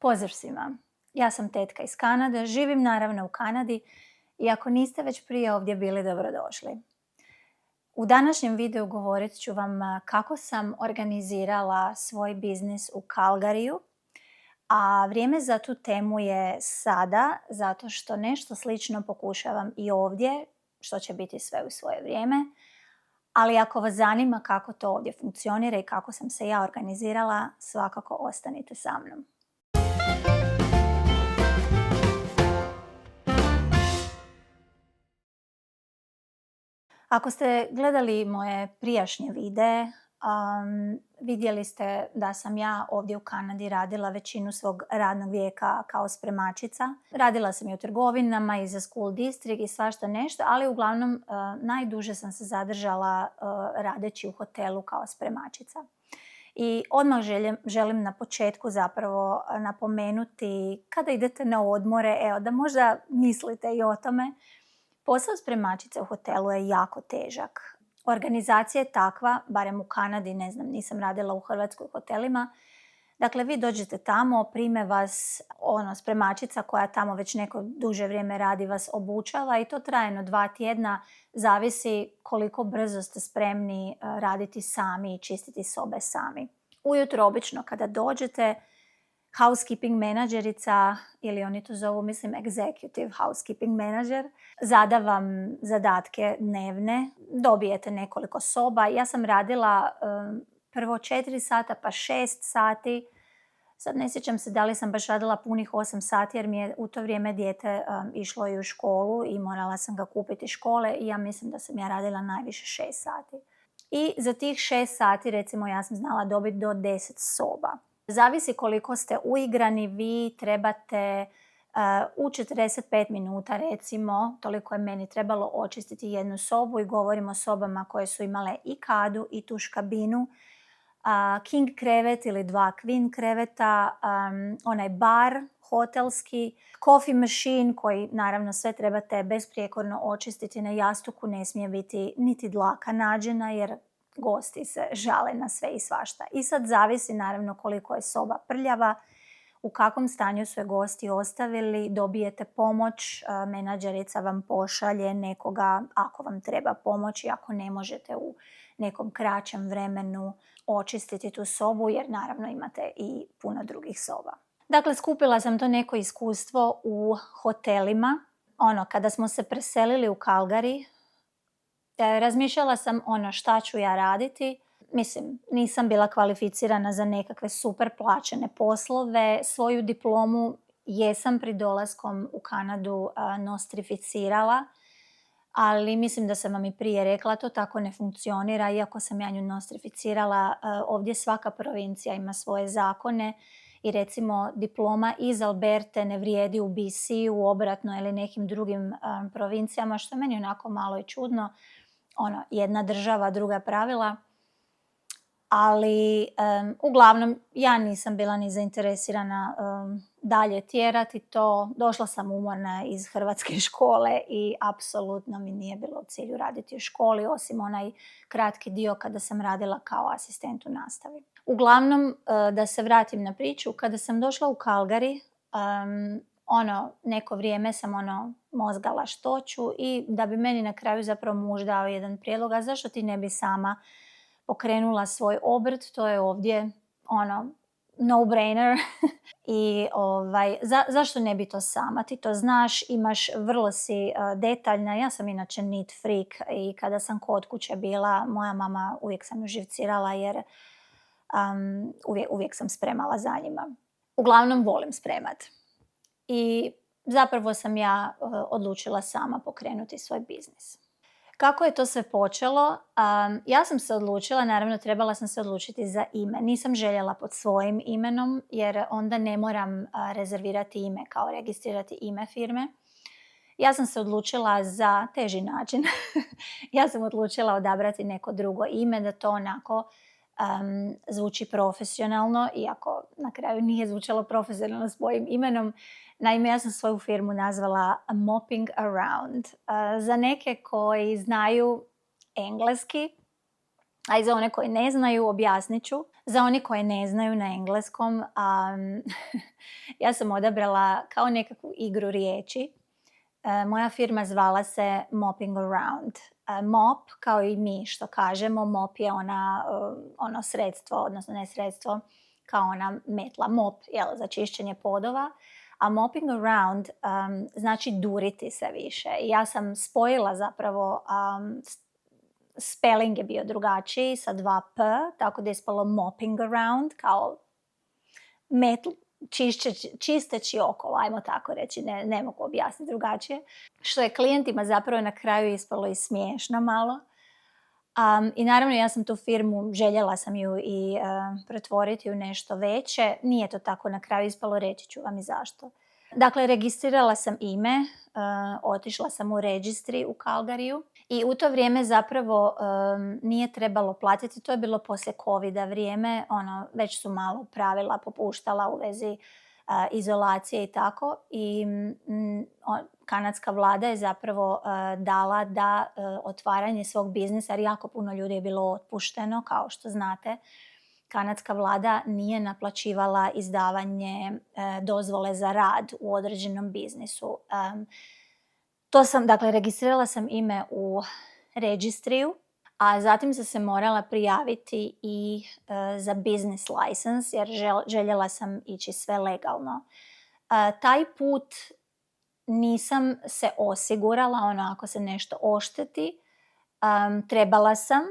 Pozdrav svima. Ja sam Tetka iz Kanade, živim naravno u Kanadi i ako niste već prije ovdje bili, dobrodošli. U današnjem videu govorit ću vam kako sam organizirala svoj biznis u Calgaryju, a vrijeme za tu temu je sada, zato što nešto slično pokušavam i ovdje, što će biti sve u svoje vrijeme. Ali ako vas zanima kako to ovdje funkcionira i kako sam se ja organizirala, svakako ostanite sa mnom. Ako ste gledali moje prijašnje videe, vidjeli ste da sam ja ovdje u Kanadi radila većinu svog radnog vijeka kao spremačica. Radila sam i u trgovinama i za school district i svašta nešto, ali uglavnom najduže sam se zadržala radeći u hotelu kao spremačica. I odmah želim na početku zapravo napomenuti kada idete na odmore, da možda mislite i o tome. Posao spremačice u hotelu je jako težak. Organizacija je takva, barem u Kanadi, ne znam, nisam radila u Hrvatskoj hotelima. Dakle, vi dođete tamo, prime vas spremačica koja tamo već neko duže vrijeme radi, vas obučava i to traje 2 tjedna, zavisi koliko brzo ste spremni raditi sami i čistiti sobe sami. Ujutro obično kada dođete, housekeeping menadžerica, ili oni to zovu, mislim, executive housekeeping manager, zada vam zadatke dnevne, dobijete nekoliko soba. Ja sam radila prvo 4 sata pa 6 sati. Sad ne sjećam se da li sam baš radila punih 8 sati jer mi je u to vrijeme dijete išlo i u školu i morala sam ga kupiti škole i ja mislim da sam ja radila najviše 6 sati. I za tih 6 sati recimo ja sam znala dobiti do 10 soba. Zavisi koliko ste uigrani, vi trebate u 45 minuta recimo, toliko je meni trebalo očistiti jednu sobu i govorimo o sobama koje su imale i kadu i tuš kabinu, king krevet ili 2 queen kreveta, onaj bar hotelski, coffee machine koji naravno sve trebate besprijekorno očistiti, na jastuku ne smije biti niti dlaka nađena jer gosti se žale na sve i svašta. I sad zavisi naravno koliko je soba prljava, u kakvom stanju su je gosti ostavili, dobijete pomoć, menadžerica vam pošalje nekoga ako vam treba pomoć i ako ne možete u nekom kraćem vremenu očistiti tu sobu jer naravno imate i puno drugih soba. Dakle, skupila sam to neko iskustvo u hotelima. Kada smo se preselili u Calgary, razmišljala sam šta ću ja raditi. Mislim, nisam bila kvalificirana za nekakve super plaćene poslove. Svoju diplomu jesam pri dolaskom u Kanadu nostrificirala, ali mislim da sam vam i prije rekla, to tako ne funkcionira. Iako sam ja nju nostrificirala, ovdje svaka provincija ima svoje zakone i recimo diploma iz Alberte ne vrijedi u BC-u, obratno ili nekim drugim provincijama, što je meni onako malo i čudno. Jedna država, druga pravila. Ali uglavnom ja nisam bila ni zainteresirana dalje tjerati to. Došla sam umorna iz hrvatske škole i apsolutno mi nije bilo u cilju raditi u školi, osim onaj kratki dio kada sam radila kao asistent u nastavi. Uglavnom, da se vratim na priču, kada sam došla u Calgary, neko vrijeme sam mozgala što ću i da bi meni na kraju zapravo muž dao jedan prijedlog, a zašto ti ne bi sama pokrenula svoj obrt, to je ovdje no-brainer. I zašto ne bi to sama? Ti to znaš, imaš, vrlo si detaljna. Ja sam inače neat freak i kada sam kod kuće bila, moja mama uvijek sam ju živcirala jer uvijek sam spremala za njima. Uglavnom volim spremat. I zapravo sam ja odlučila sama pokrenuti svoj biznis. Kako je to sve počelo? Ja sam se odlučila, naravno trebala sam se odlučiti za ime. Nisam željela pod svojim imenom jer onda ne moram rezervirati ime kao registrirati ime firme. Ja sam se odlučila za teži način. Ja sam odlučila odabrati neko drugo ime da to onako zvuči profesionalno, iako na kraju nije zvučalo profesionalno s mojim imenom. Naime, ja sam svoju firmu nazvala Mopping Around. Za neke koji znaju engleski, a i za one koji ne znaju objasnit ću. Za oni koji ne znaju na engleskom, Ja sam odabrala kao nekakvu igru riječi. Moja firma zvala se Mopping Around. Mop, kao i mi što kažemo, mop je ono sredstvo, odnosno ne sredstvo, kao ona metla, mop, za čišćenje podova. A mopping around znači duriti se više. Ja sam spojila zapravo, spelling je bio drugačiji sa 2 p, tako da je ispalo mopping around, kao čisteći okolo, ajmo tako reći, ne mogu objasniti drugačije. Što je klijentima zapravo na kraju ispalo i smiješno malo. I naravno ja sam tu firmu, željela sam ju i pretvoriti u nešto veće. Nije to tako na kraju ispalo, reći ću vam i zašto. Dakle, registrirala sam ime, otišla sam u registri u Calgaryju i u to vrijeme zapravo nije trebalo platiti, to je bilo poslije covida vrijeme, već su malo pravila popuštala u vezi izolacije i tako, i kanadska vlada je zapravo dala da otvaranje svog biznisa, jer jako puno ljudi je bilo otpušteno, kao što znate. Kanadska vlada nije naplaćivala izdavanje dozvole za rad u određenom biznisu. Dakle, registrirala sam ime u registriju, a zatim sam se morala prijaviti i za business license, jer željela sam ići sve legalno. Taj put nisam se osigurala, ako se nešto ošteti. Trebala sam,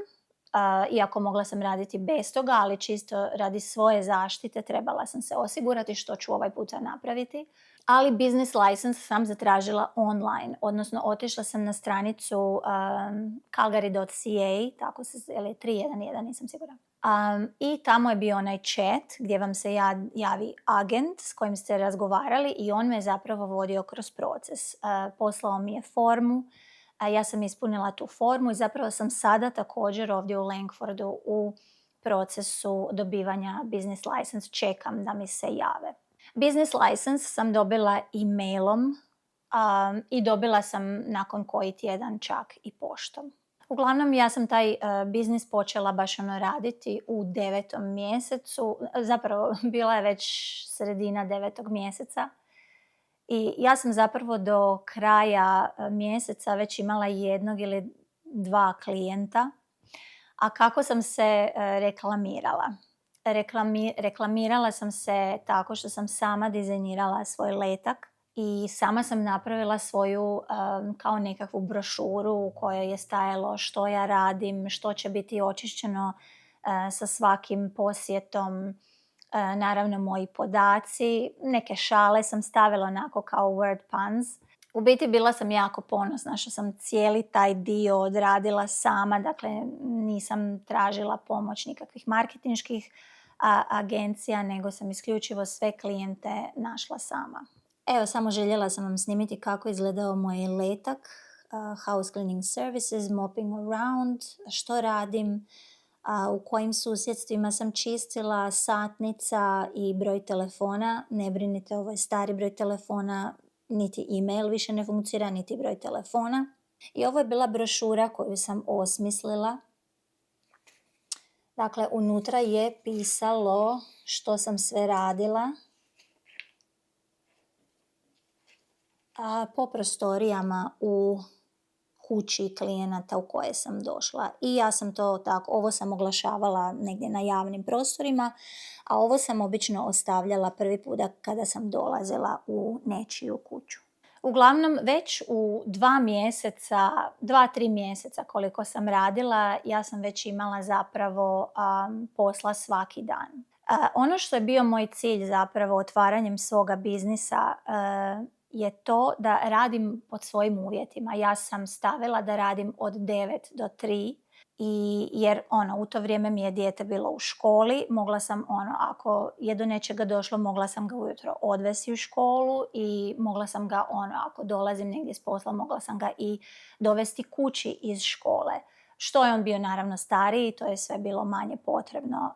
iako mogla sam raditi bez toga, ali čisto radi svoje zaštite trebala sam se osigurati, što ću ovaj puta napraviti. Ali business license sam zatražila online, odnosno otišla sam na stranicu calgary.ca, tako se, ili 311, nisam sigurna. I tamo je bio onaj chat gdje vam se javi agent s kojim ste razgovarali i on me zapravo vodio kroz proces. Poslao mi je formu, ja sam ispunila tu formu i zapravo sam sada također ovdje u Langfordu u procesu dobivanja business license, čekam da mi se jave. Business license sam dobila e-mailom i dobila sam nakon koji tjedan čak i poštom. Uglavnom, ja sam taj biznis počela baš raditi u 9. mjesecu, zapravo bila je već sredina 9. mjeseca. I ja sam zapravo do kraja mjeseca već imala 1 ili 2 klijenta. A kako sam se reklamirala? Reklamirala sam se tako što sam sama dizajnirala svoj letak i sama sam napravila svoju kao nekakvu brošuru u kojoj je stajalo što ja radim, što će biti očišćeno sa svakim posjetom. Naravno, moji podaci, neke šale sam stavila onako kao word puns. U biti bila sam jako ponosna što sam cijeli taj dio odradila sama, dakle nisam tražila pomoć nikakvih marketinških agencija, nego sam isključivo sve klijente našla sama. Evo, samo željela sam vam snimiti kako izgledao moj letak, house cleaning services, mopping around, što radim, u kojim susjedstvima sam čistila, satnica i broj telefona. Ne brinite, ovo je stari broj telefona, niti e-mail više ne funkcionira, niti broj telefona. I ovo je bila brošura koju sam osmislila. Dakle, unutra je pisalo što sam sve radila po prostorijama u kući klijenata u koje sam došla. I ja sam to tako, ovo sam oglašavala negdje na javnim prostorima, a ovo sam obično ostavljala prvi puta kada sam dolazila u nečiju kuću. Uglavnom, već u 2-3 mjeseca koliko sam radila, ja sam već imala zapravo posla svaki dan. Ono što je bio moj cilj zapravo otvaranjem svoga biznisa je to da radim pod svojim uvjetima. Ja sam stavila da radim od 9 do 3 jer u to vrijeme mi je dijete bilo u školi. Mogla sam, ako je do nečega došlo, mogla sam ga ujutro odvesti u školu i mogla sam ga, ako dolazim negdje s posla, mogla sam ga i dovesti kući iz škole. Što je on bio naravno stariji, to je sve bilo manje potrebno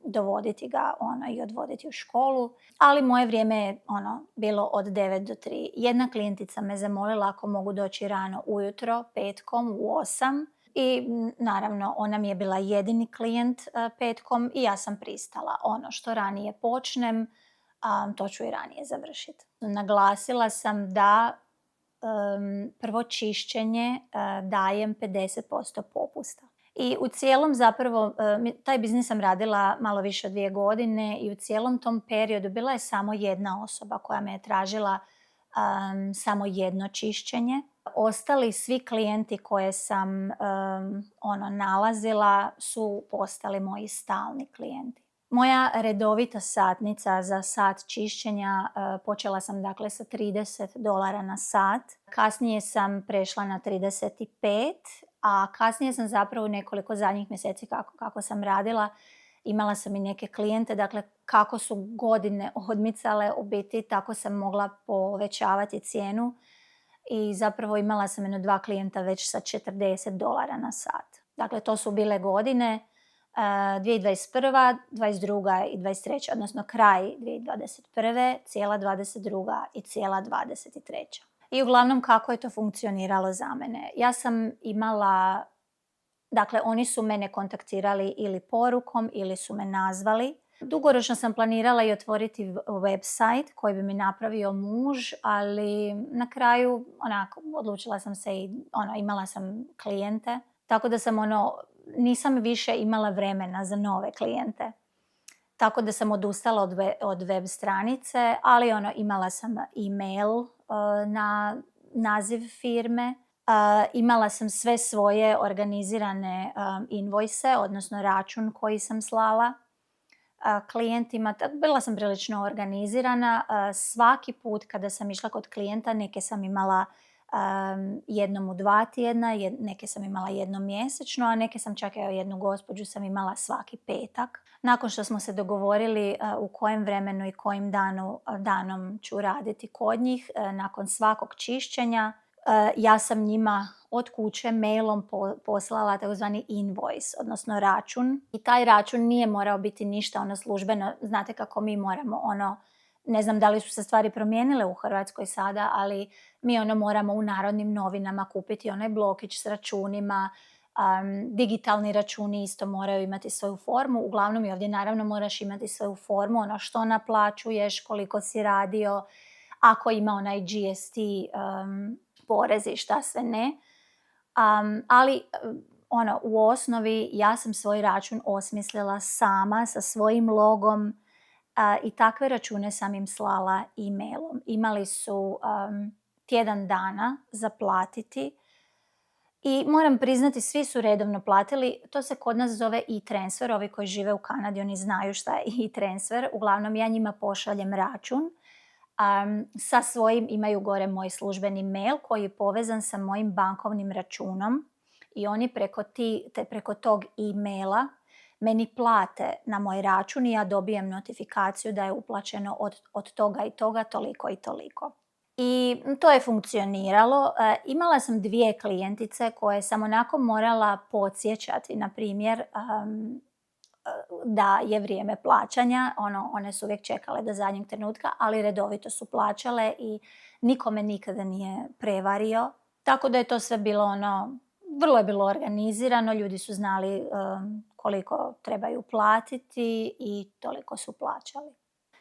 dovoditi ga i odvoditi u školu. Ali moje vrijeme je bilo od 9 do 3. Jedna klijentica me zamolila ako mogu doći rano ujutro, petkom u 8. I naravno ona mi je bila jedini klijent petkom i ja sam pristala. Što ranije počnem, to ću i ranije završiti. Naglasila sam da prvo čišćenje dajem 50% popusta. I u cijelom zapravo, taj biznis sam radila malo više od 2 godine i u cijelom tom periodu bila je samo jedna osoba koja me je tražila samo jedno čišćenje. Ostali svi klijenti koje sam nalazila su postali moji stalni klijenti. Moja redovita satnica za sat čišćenja počela sam dakle sa $30 na sat. Kasnije sam prešla na 35, a kasnije sam zapravo nekoliko zadnjih mjeseci kako sam radila, imala sam i neke klijente, dakle kako su godine odmicale u biti, tako sam mogla povećavati cijenu i zapravo imala sam 2 klijenta već sa $40 na sat. Dakle, to su bile godine 2021., 2022. i 2023. odnosno kraj 2021., cijela 2022. i cijela 2023. I uglavnom kako je to funkcioniralo za mene. Ja sam imala, dakle oni su mene kontaktirali ili porukom ili su me nazvali. Dugoročno sam planirala i otvoriti website koji bi mi napravio muž, ali na kraju odlučila sam se i imala sam klijente. Tako da sam nisam više imala vremena za nove klijente. Tako da sam odustala od web stranice, ali imala sam e-mail na naziv firme. Imala sam sve svoje organizirane invoice, odnosno račun koji sam slala klijentima. Bila sam prilično organizirana. Svaki put kada sam išla kod klijenta, neke sam imala jednom u 2 tjedna, neke sam imala jednom mjesečno, a neke sam čak jednu gospođu sam imala svaki petak. Nakon što smo se dogovorili u kojem vremenu i kojim danom ću raditi kod njih, nakon svakog čišćenja, ja sam njima od kuće mailom poslala takozvani invoice, odnosno račun. I taj račun nije morao biti ništa službeno. Znate kako mi moramo ne znam da li su se stvari promijenile u Hrvatskoj sada, ali mi moramo u Narodnim novinama kupiti onaj blokić s računima. Digitalni računi isto moraju imati svoju formu. Uglavnom i ovdje naravno moraš imati svoju formu, što naplaćuješ, koliko si radio, ako ima onaj GST porez i šta sve ne. Ali u osnovi ja sam svoj račun osmislila sama sa svojim logom i takve račune sam im slala e-mailom. Imali su tjedan dana za platiti i moram priznati svi su redovno platili. To se kod nas zove e-transfer. Ovi koji žive u Kanadi oni znaju šta je e-transfer. Uglavnom ja njima pošaljem račun. Sa svojim imaju gore moj službeni mail koji je povezan sa mojim bankovnim računom i oni preko tog e-maila meni plate na moj račun i ja dobijem notifikaciju da je uplaćeno od toga i toga toliko i toliko. I to je funkcioniralo. Imala sam 2 klijentice koje sam morala podsjećati, na primjer, da je vrijeme plaćanja. One su uvijek čekale do zadnjeg trenutka, ali redovito su plaćale i nikome nikada nije prevario. Tako da je to sve bilo vrlo je bilo organizirano, ljudi su znali koliko trebaju platiti i toliko su plaćali.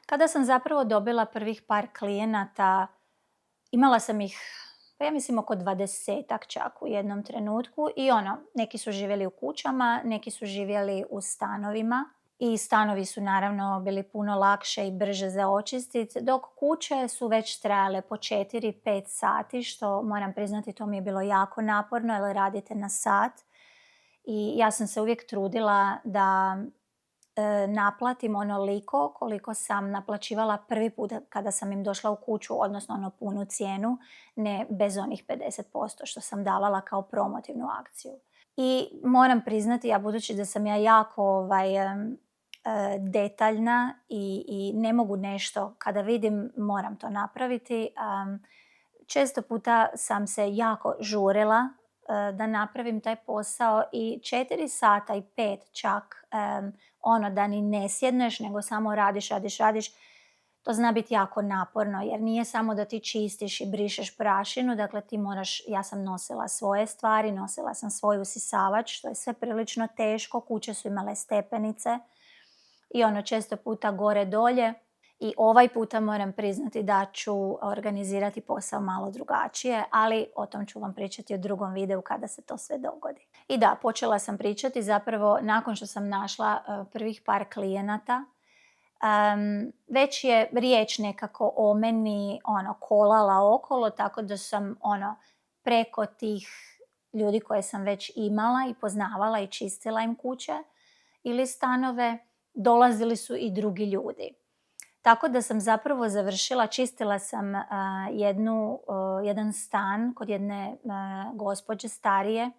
Kada sam zapravo dobila prvih par klijenata, imala sam ih, ja mislim oko 20-ak čak u jednom trenutku i neki su živjeli u kućama, neki su živjeli u stanovima i stanovi su naravno bili puno lakše i brže za očistiti, dok kuće su već trajale po 4-5 sati, što moram priznati to mi je bilo jako naporno jer radite na sat. I ja sam se uvijek trudila da naplatim onoliko koliko sam naplaćivala prvi put kada sam im došla u kuću, odnosno punu cijenu, ne bez onih 50% što sam davala kao promotivnu akciju. I moram priznati, budući da sam ja jako detaljna i ne mogu nešto, kada vidim moram to napraviti, često puta sam se jako žurila da napravim taj posao i 4 sata i 5 čak da ni ne sjedneš nego samo radiš. To zna biti jako naporno jer nije samo da ti čistiš i brišeš prašinu, dakle ti moraš, ja sam nosila svoje stvari, nosila sam svoj usisavač, što je sve prilično teško, kuće su imale stepenice i često puta gore dolje. I ovaj puta moram priznati da ću organizirati posao malo drugačije, ali o tom ću vam pričati u drugom videu kada se to sve dogodi. I da, počela sam pričati zapravo nakon što sam našla prvih par klijenata. Već je riječ nekako o meni kolala okolo, tako da sam preko tih ljudi koje sam već imala i poznavala i čistila im kuće ili stanove, dolazili su i drugi ljudi. Tako da sam zapravo završila, čistila sam jedan stan kod jedne gospođe starije.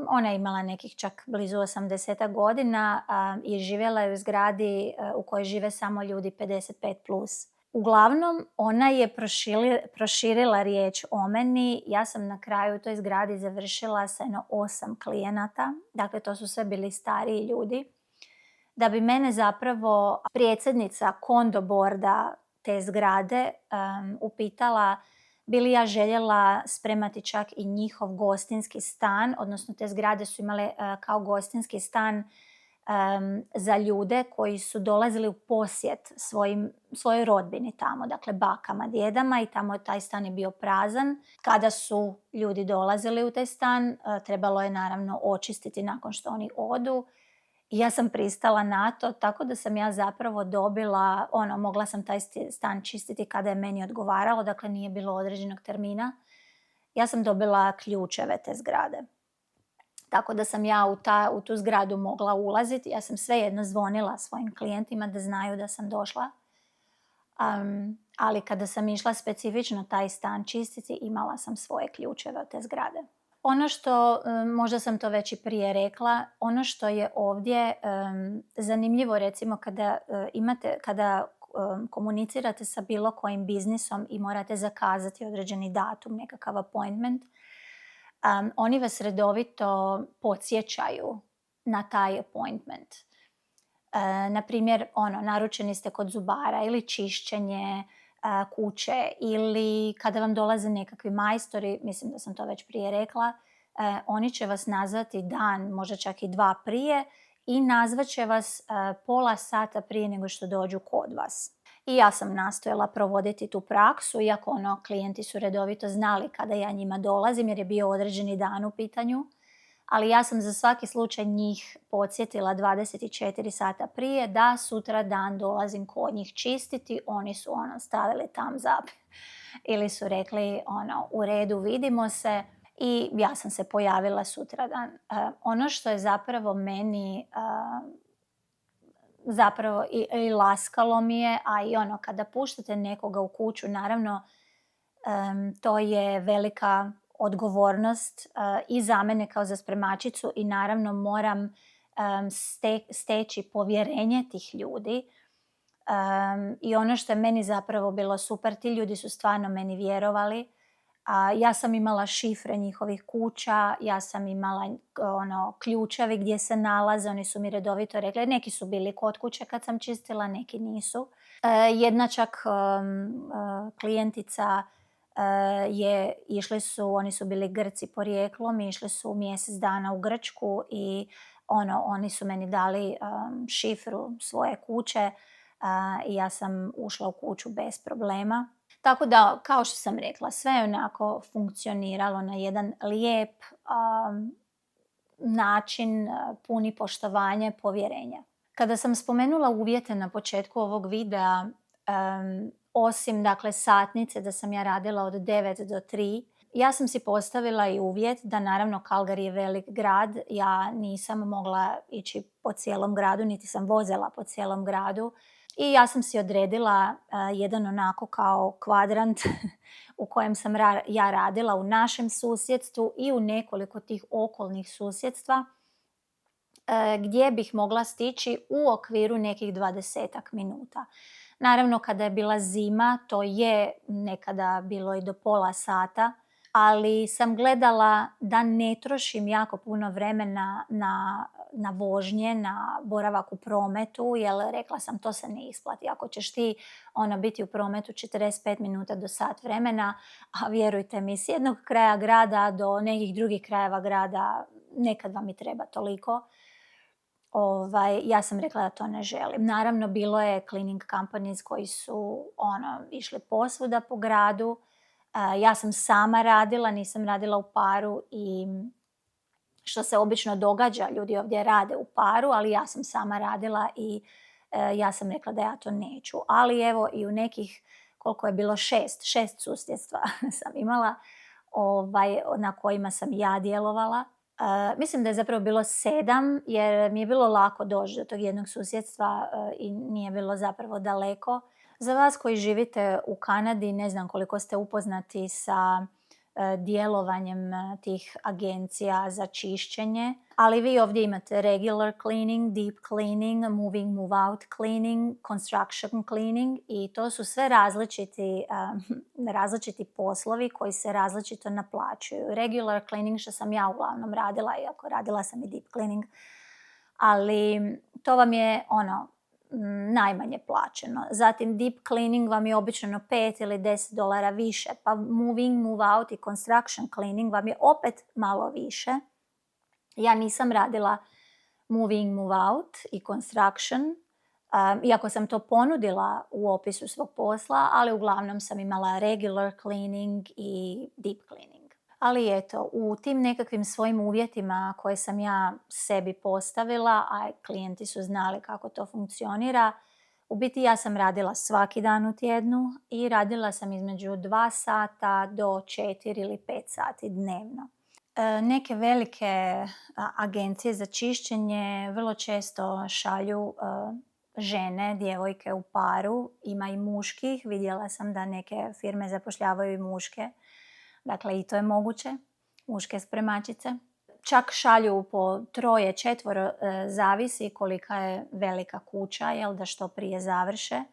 Ona je imala nekih čak blizu 80 godina i živjela je u zgradi u kojoj žive samo ljudi 55+. Uglavnom, ona je proširila riječ o meni. Ja sam na kraju u toj zgradi završila sa 8 klijenata. Dakle, to su sve bili stariji ljudi. Da bi mene zapravo predsjednica kondo borda te zgrade upitala bi li ja željela spremati čak i njihov gostinski stan, odnosno te zgrade su imale kao gostinski stan za ljude koji su dolazili u posjet svojoj rodbini tamo, dakle bakama, djedama, i tamo taj stan je bio prazan. Kada su ljudi dolazili u taj stan, trebalo je naravno očistiti nakon što oni odu. I ja sam pristala na to, tako da sam ja zapravo dobila, mogla sam taj stan čistiti kada je meni odgovaralo, dakle nije bilo određenog termina. Ja sam dobila ključeve te zgrade. Tako da sam ja u tu zgradu mogla ulaziti. Ja sam svejedno zvonila svojim klijentima da znaju da sam došla. Ali kada sam išla specifično taj stan čistiti, imala sam svoje ključeve od te zgrade. Ono što, možda sam to već i prije rekla, ono što je ovdje zanimljivo, recimo kada komunicirate sa bilo kojim biznisom i morate zakazati određeni datum, nekakav appointment, oni vas redovito podsjećaju na taj appointment. Na primjer, naručeni ste kod zubara ili čišćenje kuće, ili kada vam dolaze nekakvi majstori, mislim da sam to već prije rekla, oni će vas nazvati dan, možda čak i 2 prije, i nazvat će vas pola sata prije nego što dođu kod vas. I ja sam nastojala provoditi tu praksu, iako klijenti su redovito znali kada ja njima dolazim jer je bio određeni dan u pitanju. Ali ja sam za svaki slučaj njih podsjetila 24 sata prije da sutra dan dolazim kod njih čistiti. Oni su stavili thumbs up ili su rekli u redu, vidimo se, i ja sam se pojavila sutradan. Ono što je zapravo meni zapravo i laskalo mi je, a i kada puštate nekoga u kuću, naravno to je velika odgovornost i za mene kao za spremačicu, i naravno moram steći povjerenje tih ljudi. I ono što je meni zapravo bilo super, ti ljudi su stvarno meni vjerovali. Ja sam imala šifre njihovih kuća, ja sam imala ključevi gdje se nalaze, oni su mi redovito rekli, neki su bili kod kuće kad sam čistila, neki nisu. Jedna čak klijentica oni su bili Grci porijeklom, išli su mjesec dana u Grčku i oni su meni dali šifru svoje kuće i ja sam ušla u kuću bez problema. Tako da, kao što sam rekla, sve je onako funkcioniralo na jedan lijep način, puni poštovanja, povjerenja. Kada sam spomenula uvjete na početku ovog videa, osim satnice da sam ja radila od 9 do 3, ja sam si postavila i uvjet da, naravno, Calgary je velik grad, ja nisam mogla ići po cijelom gradu, niti sam vozila po cijelom gradu. I ja sam si odredila jedan onako kao kvadrant u kojem sam ja radila u našem susjedstvu i u nekoliko tih okolnih susjedstva gdje bih mogla stići u okviru nekih 20 minuta. Naravno, kada je bila zima, to je nekada bilo i do pola sata, ali sam gledala da ne trošim jako puno vremena na vožnje, na boravak u prometu, jer rekla sam to se ne isplati. Ako ćeš ti biti u prometu 45 minuta do sat vremena, a vjerujte mi, s jednog kraja grada do nekih drugih krajeva grada nekad vam i treba toliko. ja sam rekla da to ne želim. Naravno, bilo je cleaning companies koji su išli posvuda po gradu. Ja sam sama radila, nisam radila u paru i što se obično događa, ljudi ovdje rade u paru, ali ja sam sama radila i ja sam rekla da ja to neću. Ali evo i u nekih, koliko je bilo, šest susjedstva sam imala na kojima sam ja djelovala. Mislim da je zapravo bilo 7 jer mi je bilo lako doći do tog jednog susjedstva i nije bilo zapravo daleko. Za vas koji živite u Kanadi, ne znam koliko ste upoznati sa djelovanjem tih agencija za čišćenje, ali vi ovdje imate regular cleaning, deep cleaning, moving, move out cleaning, construction cleaning i to su sve različiti poslovi koji se različito naplaćuju. Regular cleaning, što sam ja uglavnom radila, iako radila sam i deep cleaning, ali to vam je najmanje plaćeno. Zatim deep cleaning vam je obično $5 ili $10 više, pa moving, move out i construction cleaning vam je opet malo više. Ja nisam radila moving, move out i construction, iako sam to ponudila u opisu svog posla, ali uglavnom sam imala regular cleaning i deep cleaning. Ali eto, u tim nekakvim svojim uvjetima koje sam ja sebi postavila, a klijenti su znali kako to funkcionira, u biti ja sam radila svaki dan u tjednu i radila sam između 2 sata do 4 ili 5 sati dnevno. Neke velike agencije za čišćenje vrlo često šalju žene, djevojke u paru, ima i muških. Vidjela sam da neke firme zapošljavaju i muške. Dakle, i to je moguće, muške spremačice. Čak šalju po 3, 4, zavisi kolika je velika kuća, da što prije završe.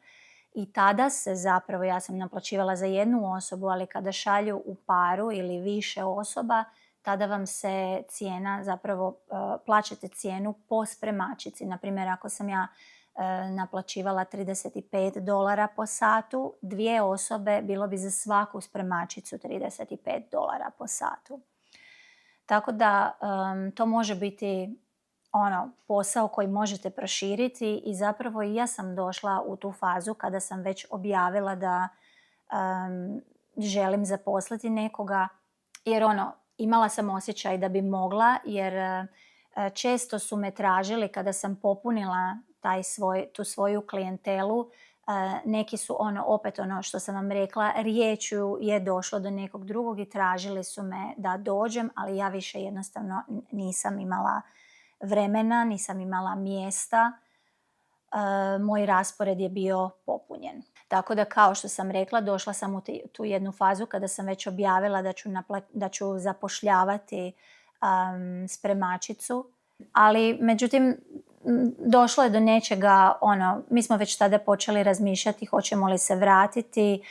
I tada se zapravo, ja sam naplaćivala za jednu osobu, ali kada šalju u paru ili više osoba, tada vam se cijena, zapravo plaćate cijenu po spremačici. Naprimjer, ako sam ja naplaćivala $35 po satu, 2 osobe bilo bi za svaku spremačicu $35 po satu. Tako da to može biti posao koji možete proširiti i zapravo i ja sam došla u tu fazu kada sam već objavila da želim zaposliti nekoga, jer imala sam osjećaj da bi mogla, jer često su me tražili kada sam popunila tu svoju klijentelu. Neki su opet što sam vam rekla, riječju je došlo do nekog drugog i tražili su me da dođem, ali ja više jednostavno nisam imala vremena, nisam imala mjesta. Moj raspored je bio popunjen. Tako da, kao što sam rekla, došla sam u tu jednu fazu kada sam već objavila da ću zapošljavati spremačicu. Ali, međutim, došlo je do nečega, mi smo već tada počeli razmišljati hoćemo li se vratiti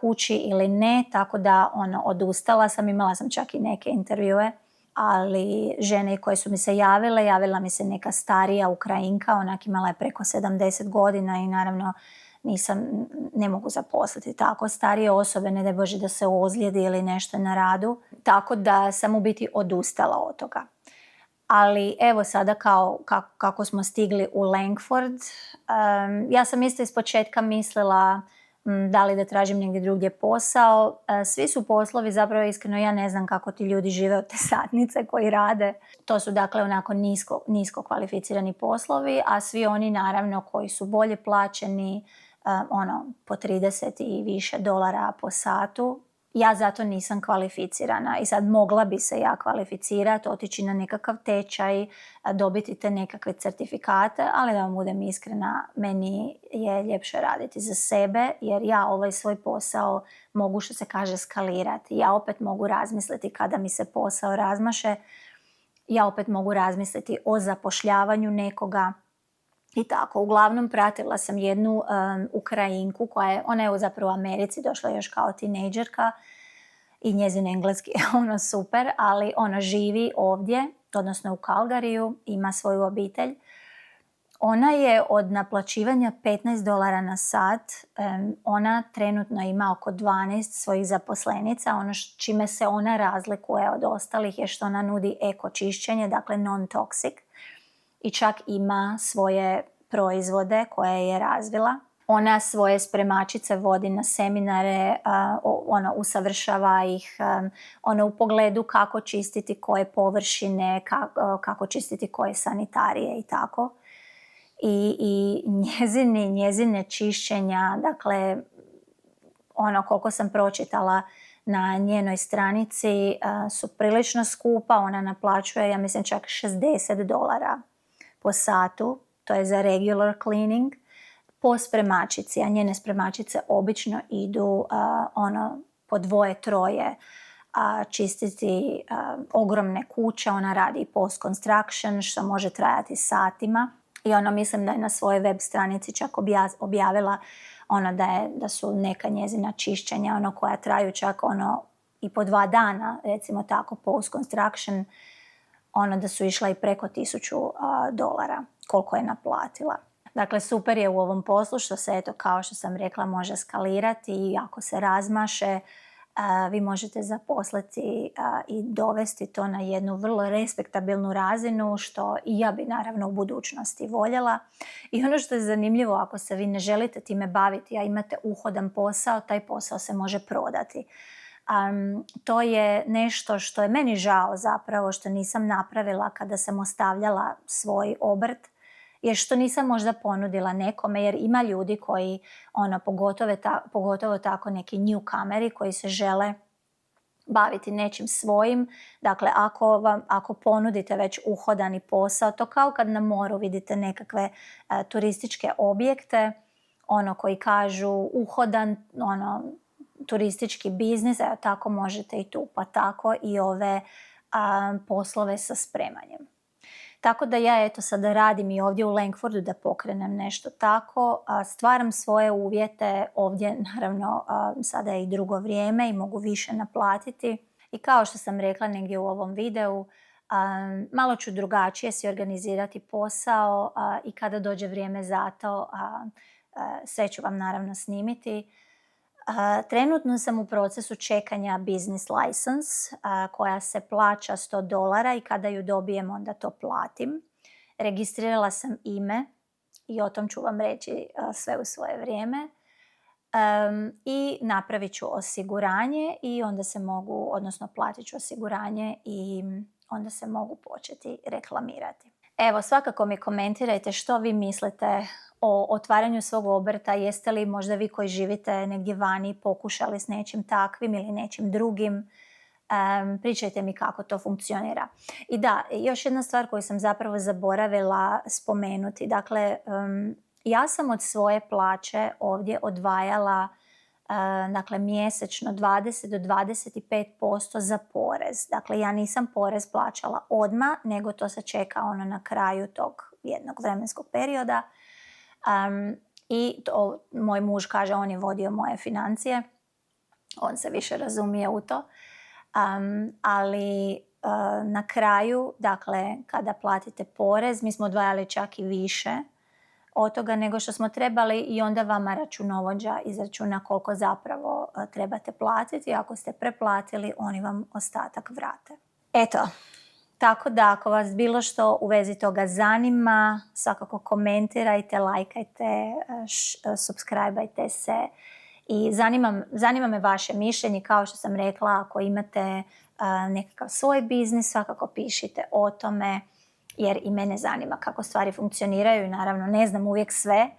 kući ili ne, tako da odustala sam, imala sam čak i neke intervjue, ali žene koje su mi se javila mi se neka starija Ukrajinka, onak imala je preko 70 godina i naravno ne mogu zaposliti tako starije osobe, ne daj Bože da se ozlijedi ili nešto na radu, tako da sam u biti odustala od toga. Ali evo sada kako smo stigli u Langford, ja sam isto ispočetka mislila da li da tražim negdje drugdje posao. Svi su poslovi, zapravo iskreno ja ne znam kako ti ljudi žive od te satnice koji rade. To su dakle onako nisko kvalificirani poslovi, a svi oni naravno koji su bolje plaćeni, po 30 i više dolara po satu. Ja zato nisam kvalificirana i sad mogla bi se ja kvalificirati, otići na nekakav tečaj, dobiti te nekakve certifikate, ali da vam budem iskrena, meni je ljepše raditi za sebe jer ja ovaj svoj posao mogu, što se kaže, skalirati. Ja opet mogu razmisliti kada mi se posao razmaše, ja opet mogu razmisliti o zapošljavanju nekoga. I tako, uglavnom pratila sam jednu Ukrajinku ona je zapravo u Americi, došla još kao tinejdžerka i njezin engleski je super, ali ona živi ovdje, odnosno u Calgaryju, ima svoju obitelj. Ona je od naplaćivanja $15 na sat, ona trenutno ima oko 12 svojih zaposlenica. Ono čime se ona razlikuje od ostalih je što ona nudi eko čišćenje, dakle non-toxic. i čak ima svoje proizvode koje je razvila. Ona svoje spremačice vodi na seminare, ona usavršava ih u pogledu kako čistiti koje površine, kako čistiti koje sanitarije i tako. I njezine čišćenja, dakle, koliko sam pročitala na njenoj stranici, su prilično skupa. Ona naplaćuje, ja mislim, čak $60 po satu, to je za regular cleaning, po spremačici, a njene spremačice obično idu po 2-3 čistiti ogromne kuće. Ona radi post construction, što može trajati satima, i mislim da je na svojoj web stranici čak objavila da su neka njezina čišćenja koja traju čak i po 2 dana, recimo tako, post construction, da su išla i preko $1000 koliko je naplatila. Dakle, super je u ovom poslu što se, eto, kao što sam rekla, može skalirati i ako se razmaše, vi možete zaposliti i dovesti to na jednu vrlo respektabilnu razinu, što i ja bi naravno u budućnosti voljela. I ono što je zanimljivo, ako se vi ne želite time baviti, a imate uhodan posao, taj posao se može prodati. To je nešto što je meni žao zapravo što nisam napravila kada sam ostavljala svoj obrt, jer što nisam možda ponudila nekome, jer ima ljudi koji, pogotovo tako neki newcomeri koji se žele baviti nečim svojim. Dakle, ako ponudite već uhodani posao, to kao kad na moru vidite nekakve turističke objekte, koji kažu uhodan, turistički biznis, tako možete i tu, pa tako i ove poslove sa spremanjem. Tako da ja sada radim i ovdje u Langfordu da pokrenem nešto tako. Stvaram svoje uvjete ovdje, naravno sada je i drugo vrijeme i mogu više naplatiti. I kao što sam rekla negdje u ovom videu, malo ću drugačije si organizirati posao i kada dođe vrijeme za to, sve ću vam naravno snimiti. Trenutno sam u procesu čekanja business license koja se plaća $100 i kada ju dobijem onda to platim. Registrirala sam ime i o tom ću vam reći sve u svoje vrijeme. I napravit ću osiguranje i onda se mogu, odnosno platit ću osiguranje i onda se mogu početi reklamirati. Evo, svakako mi komentirajte što vi mislite o otvaranju svog obrta. Jeste li možda vi koji živite negdje vani pokušali s nečim takvim ili nečim drugim? Pričajte mi kako to funkcionira. I da, još jedna stvar koju sam zapravo zaboravila spomenuti. Dakle, ja sam od svoje plaće ovdje odvajala mjesečno 20 do 25% za porez. Dakle, ja nisam porez plaćala odmah, nego to se čeka na kraju tog jednog vremenskog perioda. I moj muž kaže, on je vodio moje financije, on se više razumije u to, ali na kraju, dakle, kada platite porez, mi smo odvajali čak i više od toga nego što smo trebali i onda vama računovođa izračuna koliko zapravo trebate platiti. Ako ste preplatili, oni vam ostatak vrate. Eto, tako da ako vas bilo što u vezi toga zanima, svakako komentirajte, lajkajte, subscribeajte se i zanima me vaše mišljenje. Kao što sam rekla, ako imate nekakav svoj biznis, svakako pišite o tome, jer i mene zanima kako stvari funkcioniraju i naravno ne znam uvijek sve,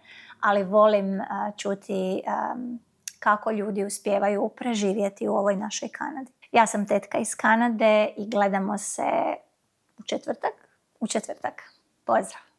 ali volim čuti kako ljudi uspijevaju preživjeti u ovoj našoj Kanadi. Ja sam Tetka iz Kanade i gledamo se u četvrtak. Pozdrav!